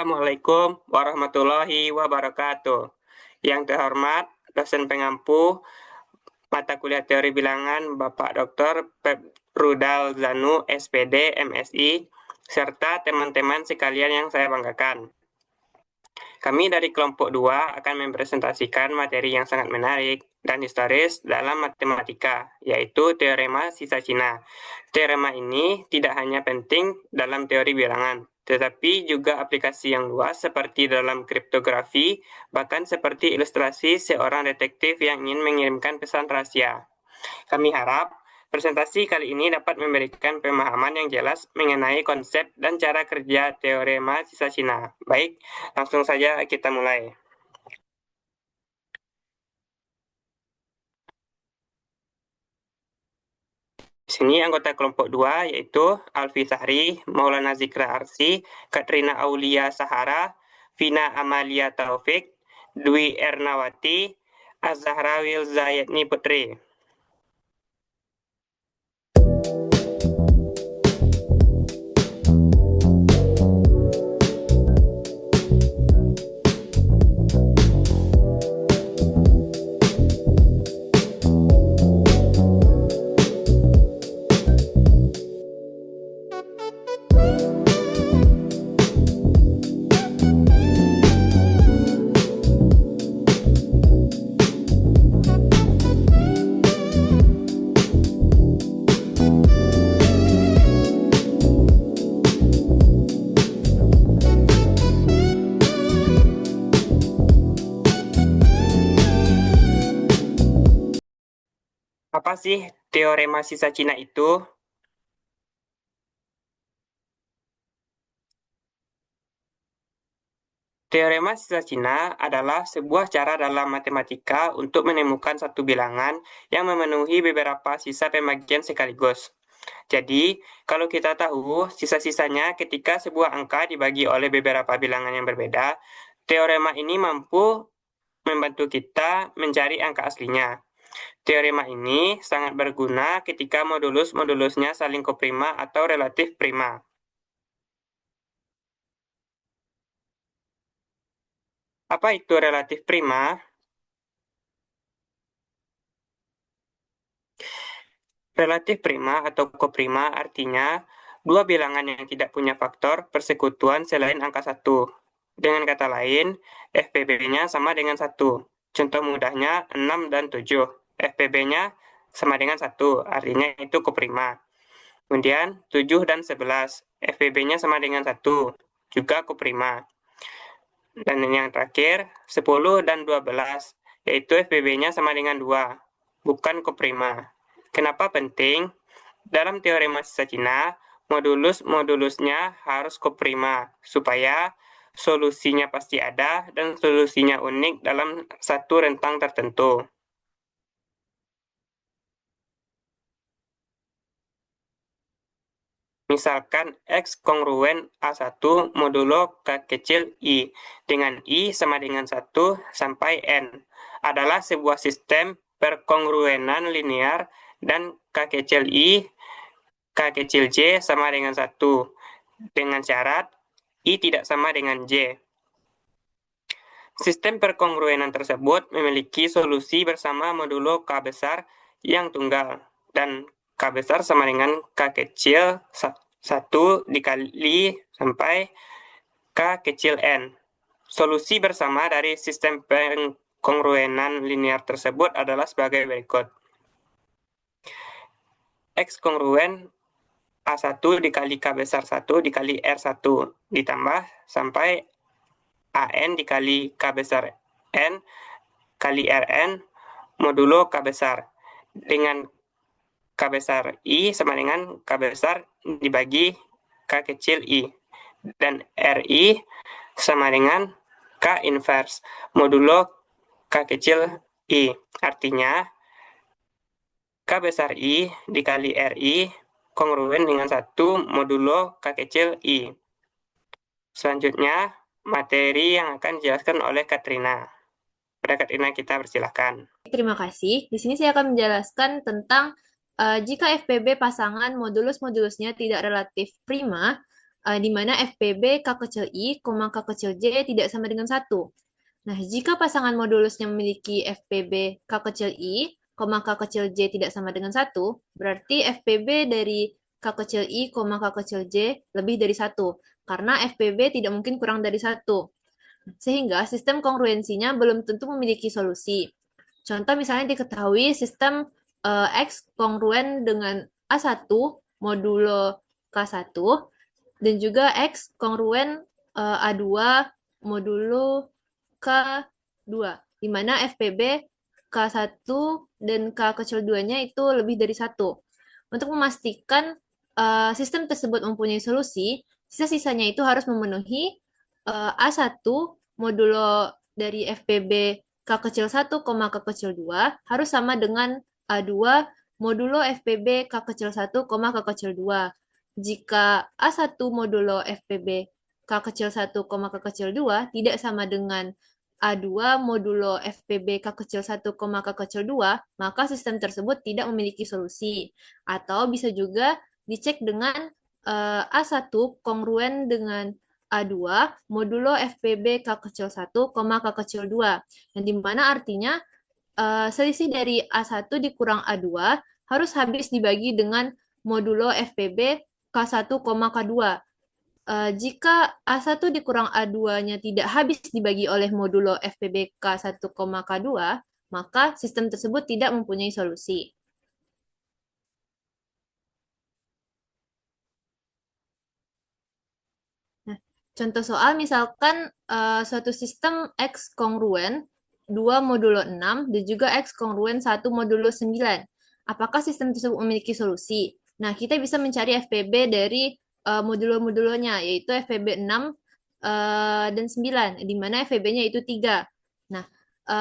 Assalamualaikum warahmatullahi wabarakatuh. Yang terhormat dosen pengampu mata kuliah teori bilangan Bapak Dr. Pep Rudal Zanu, SPD, MSI, serta teman-teman sekalian yang saya banggakan. Kami dari kelompok 2 akan mempresentasikan materi yang sangat menarik dan historis dalam matematika, yaitu teorema sisa Cina. Teorema ini tidak hanya penting dalam teori bilangan, tetapi juga aplikasi yang luas seperti dalam kriptografi, bahkan seperti ilustrasi seorang detektif yang ingin mengirimkan pesan rahasia. Kami harap presentasi kali ini dapat memberikan pemahaman yang jelas mengenai konsep dan cara kerja teorema sisa Cina. Baik, langsung saja kita mulai. Di sini anggota kelompok 2 yaitu Alfi Sahri, Maulana Zikra Arsi, Katrina Aulia Sahara, Vina Amalia Taufik, Dwi Ernawati, Az-Zahra Wilzayatni Putri. Apa sih teorema sisa Cina itu? Teorema sisa Cina adalah sebuah cara dalam matematika untuk menemukan satu bilangan yang memenuhi beberapa sisa pembagian sekaligus. Jadi, kalau kita tahu sisa-sisanya ketika sebuah angka dibagi oleh beberapa bilangan yang berbeda, teorema ini mampu membantu kita mencari angka aslinya. Teorema ini sangat berguna ketika modulus-modulusnya saling koprima atau relatif prima. Apa itu relatif prima? Relatif prima atau koprima artinya dua bilangan yang tidak punya faktor persekutuan selain angka 1. Dengan kata lain, FPB-nya sama dengan 1. Contoh mudahnya 6 dan 7. FPB-nya sama dengan 1, artinya itu koprima. Kemudian 7 dan 11. FPB-nya sama dengan 1, juga koprima. Dan yang terakhir 10 dan 12, yaitu FPB-nya sama dengan 2, bukan koprima. Kenapa penting? Dalam teorema sisa Cina, modulus-modulusnya harus koprima, supaya solusinya pasti ada dan solusinya unik dalam satu rentang tertentu. Misalkan X kongruen A1 modulo K kecil I dengan I sama dengan 1 sampai N adalah sebuah sistem perkongruenan linear dan K kecil I, K kecil J sama dengan 1 dengan syarat I tidak sama dengan J. Sistem perkongruenan tersebut memiliki solusi bersama modulo K besar yang tunggal dan K besar sama dengan K kecil 1 dikali sampai K kecil N. Solusi bersama dari sistem perkongruenan linear tersebut adalah sebagai berikut. X kongruen A1 dikali K besar 1 dikali R1 ditambah sampai AN dikali K besar N kali RN modulo K besar dengan K besar I sama dengan K besar dibagi K kecil I dan RI sama dengan K inverse modulo K kecil I. Artinya K besar I dikali RI kongruen dengan 1 modulo K kecil I. Selanjutnya, materi yang akan dijelaskan oleh Katrina. Pada Katrina kita persilahkan. Terima kasih. Di sini saya akan menjelaskan tentang jika FPB pasangan modulus-modulusnya tidak relatif prima, di mana FPB K kecil I, K kecil J tidak sama dengan 1. Nah, jika pasangan modulusnya memiliki FPB K kecil I, K kecil J tidak sama dengan 1, berarti FPB dari K kecil I, K kecil J lebih dari 1. Karena FPB tidak mungkin kurang dari 1. Sehingga sistem kongruensinya belum tentu memiliki solusi. Contoh misalnya diketahui sistem X kongruen dengan A1 modulo K1 dan juga X kongruen A2 modulo K2, di mana FPB K1 dan K kecil 2-nya itu lebih dari 1. Untuk memastikan sistem tersebut mempunyai solusi, sisa-sisanya itu harus memenuhi A1 modulo dari FPB K kecil 1, K kecil 2 harus sama dengan A2 modulo FPB K kecil 1, K kecil 2. Jika A1 modulo FPB K kecil 1, K kecil 2 tidak sama dengan A2 modulo FPB K kecil 1, K kecil 2, maka sistem tersebut tidak memiliki solusi. Atau bisa juga dicek dengan A1 kongruen dengan A2 modulo FPB K kecil 1, K kecil 2. Yang dimana artinya selisih dari A1 dikurang A2 harus habis dibagi dengan modulo FPB K1, K2. Jika A1 dikurang A2-nya tidak habis dibagi oleh modulo FPB K1, K2, maka sistem tersebut tidak mempunyai solusi. Nah, contoh soal misalkan suatu sistem X kongruen 2 modulo 6 dan juga X kongruen 1 modulo 9. Apakah sistem tersebut memiliki solusi? Nah, kita bisa mencari FPB dari modulo-modulonya, yaitu FPB 6 dan 9, di mana FPB-nya itu 3. Nah,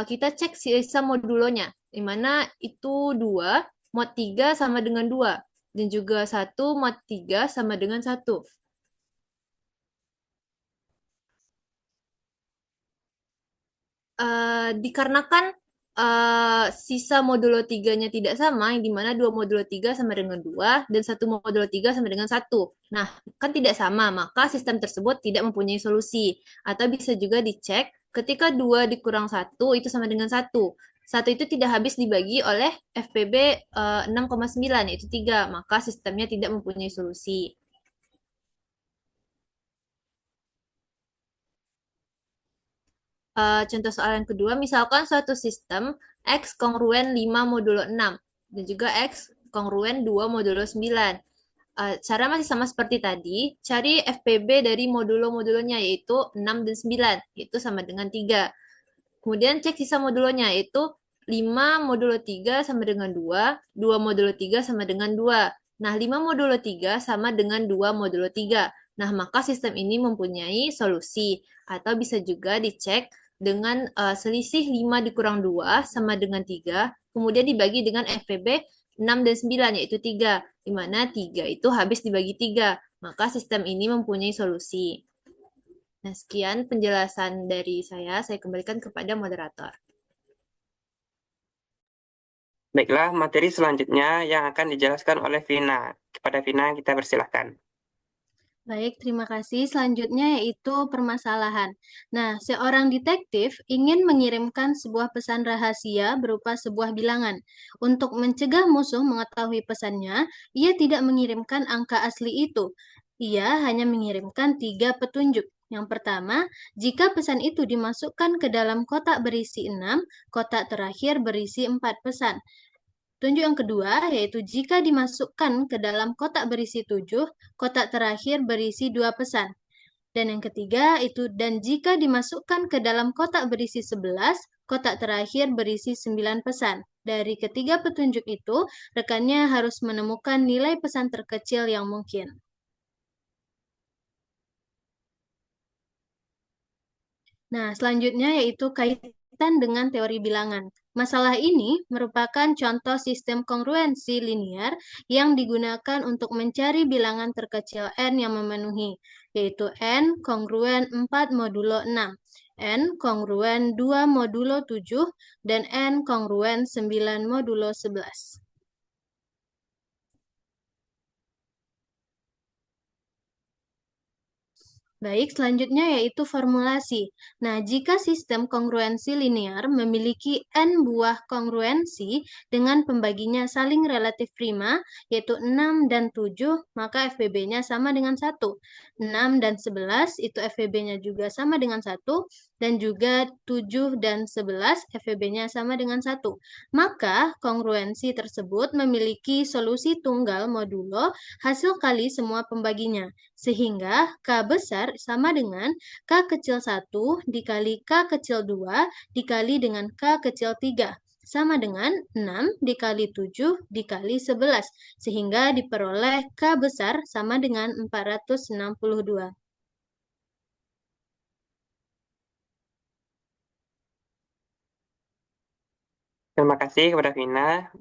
kita cek sisa modulonya, di mana itu 2, mod 3 sama dengan 2, dan juga 1 mod 3 sama dengan 1. Dikarenakan sisa modulo 3-nya tidak sama, yang dimana 2 modulo 3 sama dengan 2, dan 1 modulo 3 sama dengan 1. Nah, kan tidak sama, maka sistem tersebut tidak mempunyai solusi. Atau bisa juga dicek, ketika 2 dikurang 1 itu sama dengan 1. 1 itu tidak habis dibagi oleh FPB 6,9, yaitu 3, maka sistemnya tidak mempunyai solusi. Contoh soal yang kedua, misalkan suatu sistem X kongruen 5 modulo 6 dan juga X kongruen 2 modulo 9. Cara masih sama seperti tadi, cari FPB dari modulo-modulonya yaitu 6 dan 9, yaitu sama dengan 3. Kemudian cek sisa modulonya yaitu 5 modulo 3 sama dengan 2, 2 modulo 3 sama dengan 2. Nah, 5 modulo 3 sama dengan 2 modulo 3. Nah, maka sistem ini mempunyai solusi. Atau bisa juga dicek dengan selisih 5 dikurang 2 sama dengan 3, kemudian dibagi dengan FPB 6 dan 9, yaitu 3, di mana 3 itu habis dibagi 3, maka sistem ini mempunyai solusi. Nah, sekian penjelasan dari saya kembalikan kepada moderator. Baiklah, materi selanjutnya yang akan dijelaskan oleh Vina. Kepada Vina, kita persilahkan. Baik, terima kasih. Selanjutnya yaitu permasalahan. Nah, seorang detektif ingin mengirimkan sebuah pesan rahasia berupa sebuah bilangan. Untuk mencegah musuh mengetahui pesannya, ia tidak mengirimkan angka asli itu. Ia hanya mengirimkan 3 petunjuk. Yang pertama, jika pesan itu dimasukkan ke dalam kotak berisi 6, kotak terakhir berisi 4 pesan. Tunjuk yang kedua, yaitu jika dimasukkan ke dalam kotak berisi 7, kotak terakhir berisi 2 pesan. Dan yang ketiga, itu dan jika dimasukkan ke dalam kotak berisi 11, kotak terakhir berisi 9 pesan. Dari ketiga petunjuk itu, rekannya harus menemukan nilai pesan terkecil yang mungkin. Nah, selanjutnya yaitu kaitan dengan teori bilangan. Masalah ini merupakan contoh sistem kongruensi linear yang digunakan untuk mencari bilangan terkecil n yang memenuhi, yaitu n kongruen 4 modulo 6, n kongruen 2 modulo 7, dan n kongruen 9 modulo 11. Baik, selanjutnya yaitu formulasi. Nah, jika sistem kongruensi linear memiliki n buah kongruensi dengan pembaginya saling relatif prima, yaitu 6 dan 7, maka FBB-nya sama dengan 1. 6 dan 11 itu FBB-nya juga sama dengan 1, dan juga 7 dan 11 FBB-nya sama dengan 1. Maka, kongruensi tersebut memiliki solusi tunggal modulo hasil kali semua pembaginya. Sehingga K besar sama dengan K kecil 1 dikali K kecil 2 dikali dengan K kecil 3 sama dengan 6 dikali 7 dikali 11. Sehingga diperoleh K besar sama dengan 462. Terima kasih kepada Vina.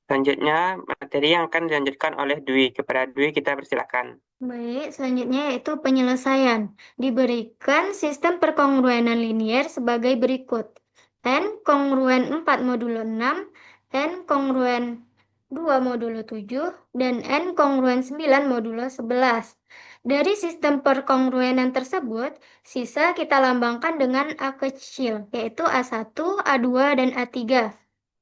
Selanjutnya, materi yang akan dilanjutkan oleh Dwi. Kepada Dwi, kita persilakan. Baik, selanjutnya yaitu penyelesaian. Diberikan sistem perkongruenan linier sebagai berikut. N kongruen 4 modulo 6, N kongruen 2 modulo 7, dan N kongruen 9 modulo 11. Dari sistem perkongruenan tersebut, sisa kita lambangkan dengan A kecil, yaitu A1, A2, dan A3.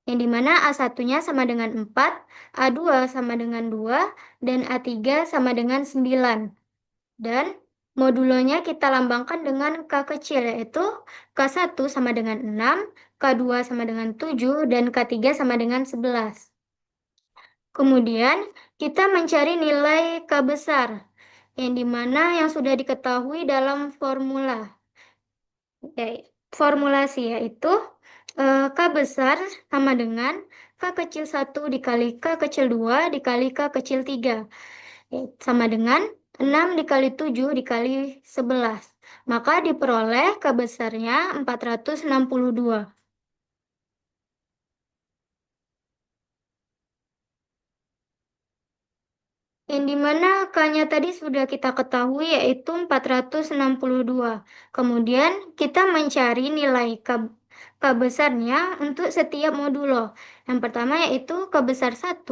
Yang dimana A1-nya sama dengan 4, A2 sama dengan 2, dan A3 sama dengan 9. Dan modulonya kita lambangkan dengan K kecil, yaitu K1 sama dengan 6, K2 sama dengan 7, dan K3 sama dengan 11. Kemudian, kita mencari nilai K besar, yang dimana yang sudah diketahui dalam formulasi, yaitu K besar sama dengan K kecil 1 dikali K kecil 2 dikali K kecil 3. Sama dengan 6 dikali 7 dikali 11. Maka diperoleh K besarnya 462. Yang dimana K-nya tadi sudah kita ketahui yaitu 462. Kemudian kita mencari nilai K besarnya untuk setiap modulo. Yang pertama yaitu K besar 1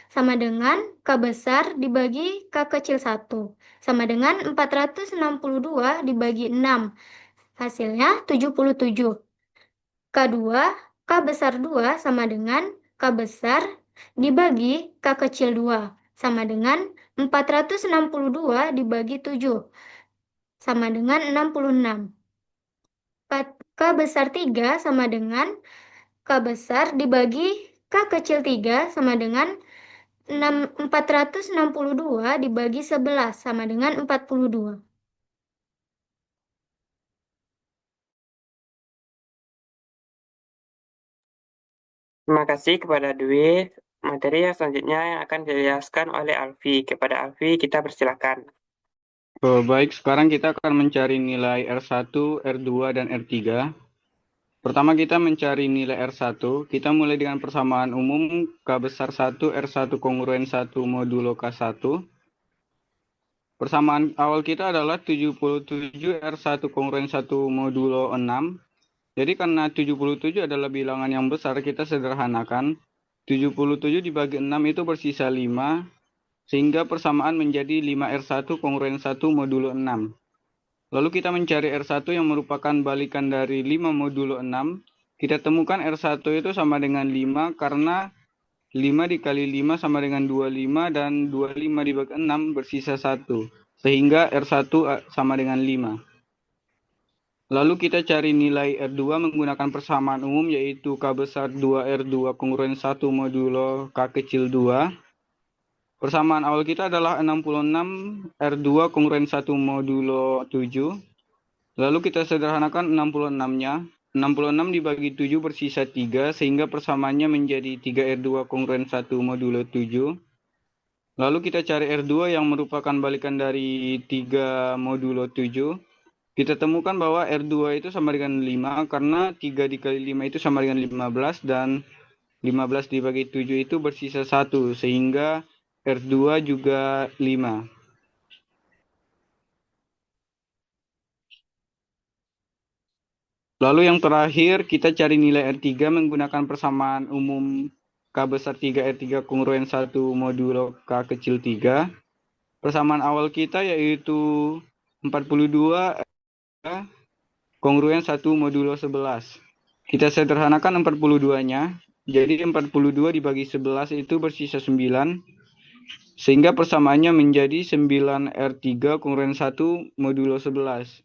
sama dengan K besar dibagi K kecil 1. Sama dengan 462 dibagi 6. Hasilnya 77. K2, K besar 2 sama dengan K besar dibagi K kecil 2. Sama dengan 462 dibagi 7. Sama dengan 66. K besar 3 sama dengan K besar dibagi K kecil 3 sama dengan 462 dibagi 11 sama dengan 42. Terima kasih kepada Dwi. Materi yang selanjutnya yang akan dijelaskan oleh Alfi. Kepada Alfi, kita persilakan. Baik, sekarang kita akan mencari nilai R1, R2, dan R3. Pertama kita mencari nilai R1, kita mulai dengan persamaan umum K besar 1, R1 kongruen 1 modulo K1. Persamaan awal kita adalah 77 R1 kongruen 1 modulo 6. Jadi karena 77 adalah bilangan yang besar, kita sederhanakan. 77 dibagi 6 itu bersisa 5. Sehingga persamaan menjadi 5R1 kongruen 1 modulo 6. Lalu kita mencari R1 yang merupakan balikan dari 5 modulo 6. Kita temukan R1 itu sama dengan 5 karena 5 dikali 5 sama dengan 25 dan 25 dibagi 6 bersisa 1. Sehingga R1 sama dengan 5. Lalu kita cari nilai R2 menggunakan persamaan umum yaitu K besar 2R2 kongruen 1 modulo K kecil 2. Persamaan awal kita adalah 66 R2 kongruen 1 modulo 7. Lalu kita sederhanakan 66-nya. 66 dibagi 7 bersisa 3 sehingga persamaannya menjadi 3R2 kongruen 1 modulo 7. Lalu kita cari R2 yang merupakan balikan dari 3 modulo 7. Kita temukan bahwa R2 itu sama dengan 5 karena 3 dikali 5 itu sama dengan 15 dan 15 dibagi 7 itu bersisa 1 sehingga R2 juga 5. Lalu yang terakhir kita cari nilai R3 menggunakan persamaan umum K besar 3 R3 kongruen 1 modulo K kecil 3. Persamaan awal kita yaitu 42 kongruen 1 modulo 11. Kita sederhanakan 42-nya. Jadi 42 dibagi 11 itu bersisa 9. Sehingga persamaannya menjadi 9R3 kongruen 1 modulo 11.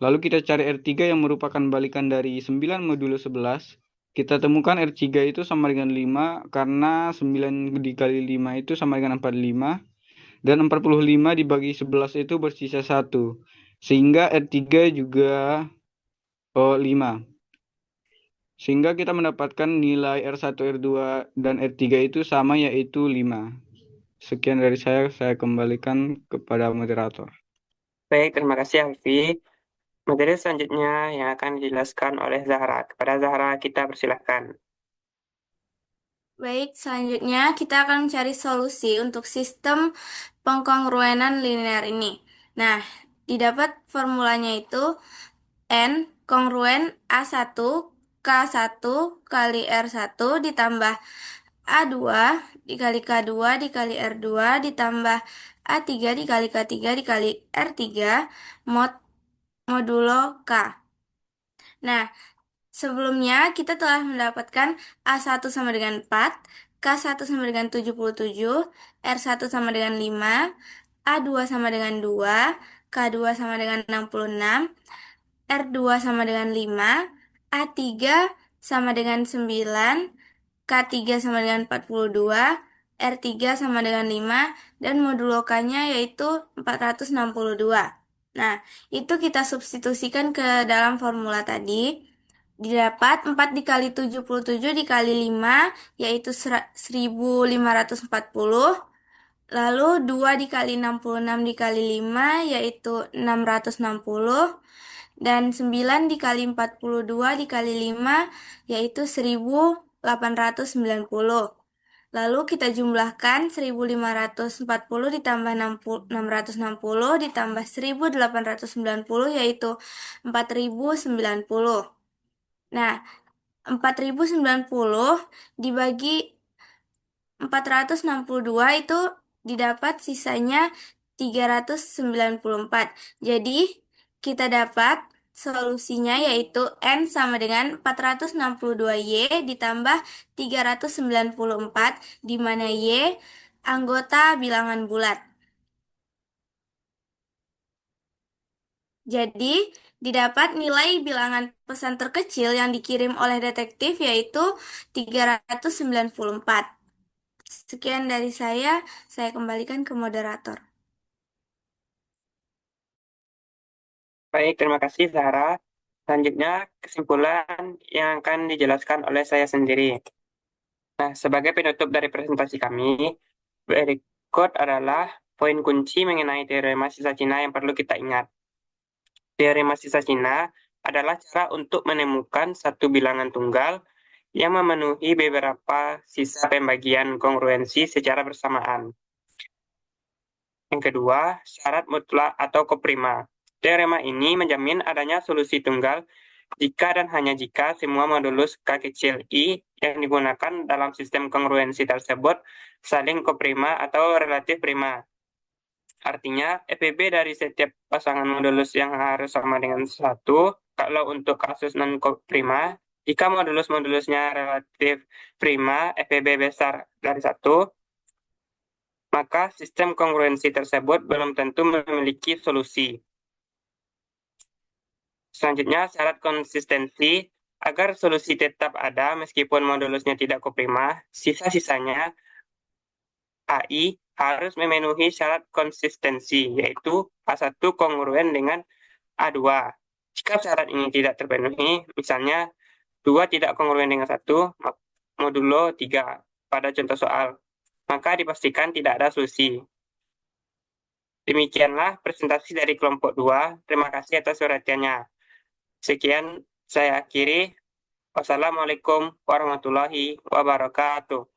Lalu kita cari R3 yang merupakan balikan dari 9 modulo 11. Kita temukan R3 itu sama dengan 5 karena 9 dikali 5 itu sama dengan 45. Dan 45 dibagi 11 itu bersisa 1. Sehingga R3 juga 5. Sehingga kita mendapatkan nilai R1, R2, dan R3 itu sama yaitu 5. Sekian dari saya kembalikan kepada moderator. Baik, terima kasih Alfi. Materi selanjutnya yang akan dijelaskan oleh Zahra. Kepada Zahra, kita persilahkan. Baik, selanjutnya kita akan mencari solusi untuk sistem pengkongruenan linear ini. Nah, didapat formulanya itu N kongruen A1 K1 kali R1 ditambah A2 dikali K2 dikali R2 ditambah A3 dikali K3 dikali R3 modulo K. Nah, sebelumnya kita telah mendapatkan A1 sama dengan 4, K1 sama dengan 77, R1 sama dengan 5, A2 sama dengan 2, K2 sama dengan 66, R2 sama dengan 5, A3 sama dengan 9, K3 sama dengan 42, R3 sama dengan 5, dan modulo K-nya yaitu 462. Nah, itu kita substitusikan ke dalam formula tadi. Didapat 4 dikali 77 dikali 5, yaitu 1540. Lalu 2 dikali 66 dikali 5, yaitu 660. Dan 9 dikali 42 dikali 5, yaitu 1890. Lalu kita jumlahkan 1540 ditambah 660 ditambah 1890, yaitu 4090. Nah, 4090 dibagi 462 itu didapat sisanya 394. Jadi, kita dapat solusinya yaitu N sama dengan 462Y ditambah 394, di mana Y anggota bilangan bulat. Jadi, didapat nilai bilangan pesan terkecil yang dikirim oleh detektif yaitu 394. Sekian dari saya kembalikan ke moderator. Baik, terima kasih Zahra. Selanjutnya, kesimpulan yang akan dijelaskan oleh saya sendiri. Nah, sebagai penutup dari presentasi kami, berikut adalah poin kunci mengenai teorema sisa Cina yang perlu kita ingat. Teorema sisa Cina adalah cara untuk menemukan satu bilangan tunggal yang memenuhi beberapa sisa pembagian kongruensi secara bersamaan. Yang kedua, syarat mutlak atau koprima. Teorema ini menjamin adanya solusi tunggal jika dan hanya jika semua modulus K kecil I yang digunakan dalam sistem kongruensi tersebut saling koprima atau relatif prima. Artinya, FPB dari setiap pasangan modulus yang harus sama dengan 1, kalau untuk kasus non-koprima, jika modulus-modulusnya relatif prima, FPB besar dari 1, maka sistem kongruensi tersebut belum tentu memiliki solusi. Selanjutnya, syarat konsistensi. Agar solusi tetap ada meskipun modulusnya tidak koprima, sisa-sisanya AI harus memenuhi syarat konsistensi, yaitu A1 kongruen dengan A2. Jika syarat ini tidak terpenuhi, misalnya 2 tidak kongruen dengan 1, modulo 3 pada contoh soal, maka dipastikan tidak ada solusi. Demikianlah presentasi dari kelompok 2. Terima kasih atas perhatiannya. Sekian saya akhiri. Wassalamualaikum warahmatullahi wabarakatuh.